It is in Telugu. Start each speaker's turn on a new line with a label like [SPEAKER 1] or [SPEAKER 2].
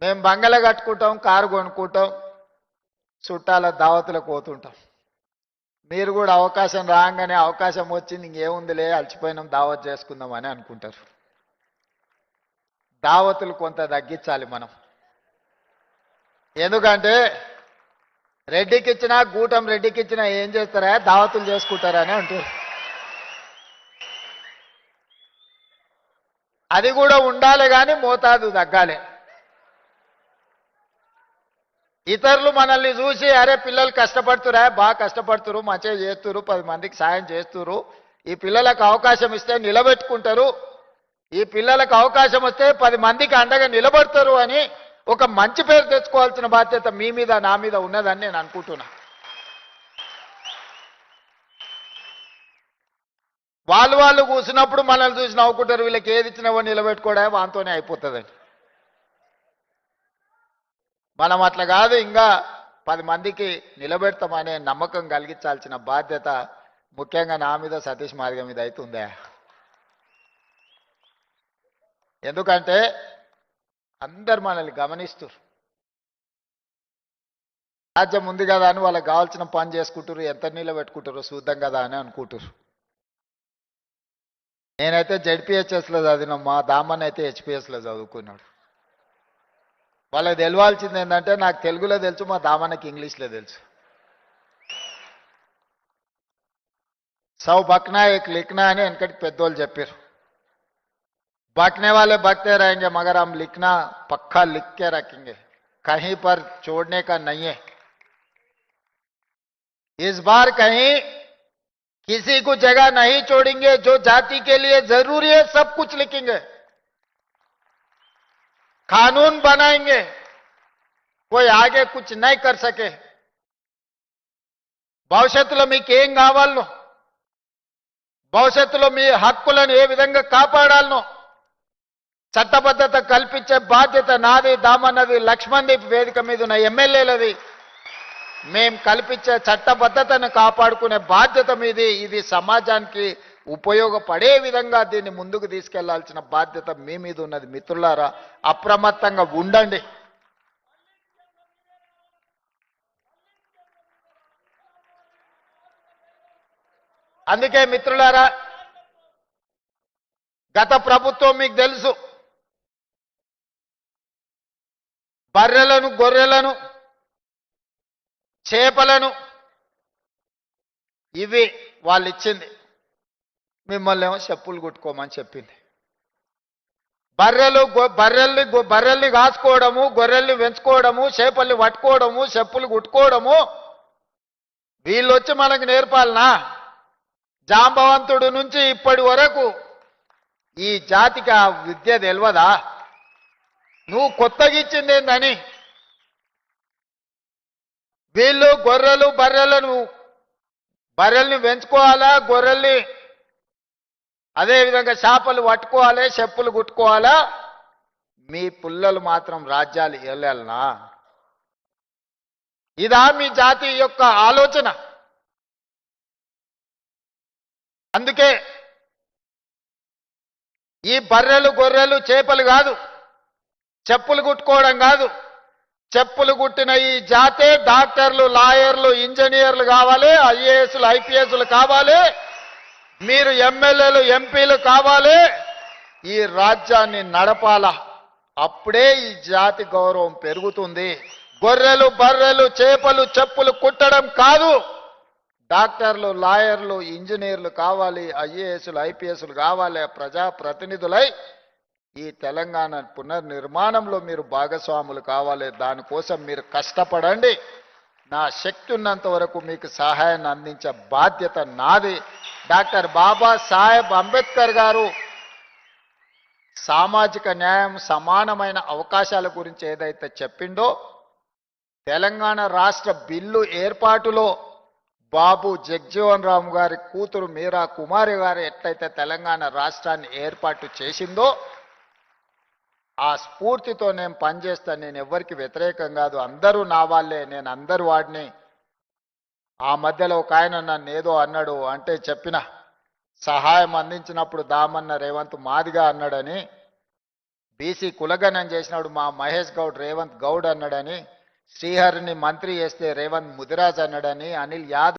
[SPEAKER 1] మేము బంగళ కట్టుకుంటాం, కారు కొనుక్కుంటాం, చుట్టాల దావతులకు పోతుంటాం. మీరు కూడా అవకాశం రాగానే అవకాశం వచ్చింది ఇంకేముందిలే అలసిపోయినాం దావత్ చేసుకుందాం అని అనుకుంటారు. దావతులు కొంత తగ్గించాలి మనం. ఎందుకంటే రెడ్డికి ఇచ్చినా గూటం రెడ్డికి ఇచ్చినా ఏం చేస్తారా దావతులు చేసుకుంటారా అని అంటారు. అది కూడా ఉండాలి కానీ మోతాదు తగ్గాలి. ఇతరులు మనల్ని చూసి అరే పిల్లలు కష్టపడుతురా, బాగా కష్టపడుతురు, మంచిగా చేస్తురు, 10 మందికి సాయం చేస్తురు, ఈ పిల్లలకు అవకాశం ఇస్తే నిలబెట్టుకుంటారు, ఈ పిల్లలకు అవకాశం వస్తే 10 మందికి అండగా నిలబడతారు అని ఒక మంచి పేరు తెచ్చుకోవాల్సిన బాధ్యత మీ మీద నా మీద ఉన్నదని నేను అనుకుంటున్నా. వాళ్ళు కూసినప్పుడు మనల్ని చూసి నవ్వుకుంటారు, వీళ్ళకి ఏది ఇచ్చినావో నిలబెట్టుకోవడా వాంతోనే అయిపోతుందని. మనం అట్లా కాదు, ఇంకా 10 మందికి నిలబెడతామనే నమ్మకం కలిగించాల్సిన బాధ్యత ముఖ్యంగా నా మీద సతీష్ మార్గం మీద అవుతుందా. ఎందుకంటే అందరు మనల్ని గమనిస్తారు. రాజ్యం ఉంది కదా అని వాళ్ళకి కావాల్సిన పని చేసుకుంటారు, ఎంత నిలబెట్టుకుంటారో చూద్దాం కదా అని అనుకుంటారు. నేనైతే జెడ్పీహెచ్ఎస్లో చదివిన, మా దామన్ అయితే హెచ్పిఎస్లో చదువుకున్నాడు. వాళ్ళకి తెలవాల్సింది ఏంటంటే నాకు తెలుగులో తెలుసు, మా దామన్నకి ఇంగ్లీష్లో తెలుసు. సౌ బక్నా ఏక్ లిఖనా అని వెనకటి పెద్దోళ్ళు చెప్పారు. बकने वाले बकते रहेंगे मगर हम लिखना पक्का लिख के रखेंगे, कहीं पर छोड़ने का नहीं है. इस बार कहीं किसी को जगह नहीं छोड़ेंगे, जो जाति के लिए जरूरी है सब कुछ लिखेंगे, कानून बनाएंगे, कोई आगे कुछ नहीं कर सके. భవిష్యత్తులో మీకు ఏం కావాలనో, భవిష్యత్తులో మీ హక్కులను ఏ విధంగా కాపాడాలనో చట్టబద్ధత కల్పించే బాధ్యత నాది, దామన్నది, లక్ష్మణ్ దీప్ వేదిక మీద ఉన్న ఎమ్మెల్యేలది. మేం కల్పించే చట్టబద్ధతను కాపాడుకునే బాధ్యత మీది. ఇది సమాజానికి ఉపయోగపడే విధంగా దీన్ని ముందుకు తీసుకెళ్లాల్సిన బాధ్యత మీ మీద ఉన్నది. మిత్రులారా, అప్రమత్తంగా ఉండండి. అందుకే మిత్రులారా, గత ప్రభుత్వం మీకు తెలుసు, బర్రెలను, గొర్రెలను, చేపలను ఇవి వాళ్ళు ఇచ్చింది. మిమ్మల్ని ఏమో చెప్పులు కుట్టుకోమని చెప్పింది. బర్రెల్ని కాసుకోవడము, గొర్రెల్ని పెంచుకోవడము, చేపల్ని పట్టుకోవడము, చెప్పులు కుట్టుకోవడము వీళ్ళు వచ్చి మనకు నేర్పాలనా? జాంబవంతుడు నుంచి ఇప్పటి వరకు ఈ జాతికి ఆ విద్య తెలియదా? నువ్వు కొత్తగా ఇచ్చింది ఏందని? వీళ్ళు బర్రెల్ని పెంచుకోవాలా, గొర్రెల్ని అదేవిధంగా చేపలు పట్టుకోవాలి, చెప్పులు కుట్టుకోవాలా, మీ పుల్లలు మాత్రం రాజ్యాలు వెళ్ళాలనా? ఇదా మీ జాతి యొక్క ఆలోచన? అందుకే ఈ బర్రెలు, గొర్రెలు, చేపలు కాదు, చెప్పులు కుట్టుకోవడం కాదు, చెప్పులు కుట్టిన ఈ జాతే డాక్టర్లు, లాయర్లు, ఇంజనీర్లు కావాలి, ఐఏఎస్లు, ఐపీఎస్లు కావాలి, మీరు ఎమ్మెల్యేలు, ఎంపీలు కావాలి. ఈ రాజ్యాన్ని నడపాలా, అప్పుడే ఈ జాతి గౌరవం పెరుగుతుంది. గొర్రెలు, బర్రెలు, చేపలు, చెప్పులు కుట్టడం కాదు, డాక్టర్లు, లాయర్లు, ఇంజనీర్లు కావాలి, ఐఏఎస్లు, ఐపీఎస్లు కావాలి, ప్రజాప్రతినిధులై ఈ తెలంగాణ పునర్నిర్మాణంలో మీరు భాగస్వాములు కావాలి. దానికోసం మీరు కష్టపడండి. నా శక్తి ఉన్నంత వరకు మీకు సహాయాన్ని అందించే బాధ్యత నాది. డాక్టర్ బాబాసాహెబ్ అంబేద్కర్ గారు సామాజిక న్యాయం, సమానమైన అవకాశాల గురించి ఏదైతే చెప్పిండో, తెలంగాణ రాష్ట్ర బిల్లు ఏర్పాటులో బాబు జగ్జీవన్ రామ్ గారి కూతురు మీరా కుమారి గారు ఎట్లయితే తెలంగాణ రాష్ట్రాన్ని ఏర్పాటు చేసిందో, ఆ స్ఫూర్తితో నేను పనిచేస్తాను. నేను ఎవరికి వ్యతిరేకం కాదు, అందరూ నా వాళ్ళే, నేను అందరి వాడిని. ఆ మధ్యలో ఒక ఆయన నన్ను ఏదో అన్నాడు అంటే చెప్పిన, సహాయం అందించినప్పుడు దామన్న రేవంత్ మాదిగా అన్నాడని. బీసీ కులగణం చేసినాడు మా మహేష్ గౌడ్ రేవంత్ గౌడ్ అన్నాడని, శ్రీహరిని మంత్రి చేస్తే రేవంత్ ముదిరాజ్ అన్నాడని, అనిల్ యాదవ్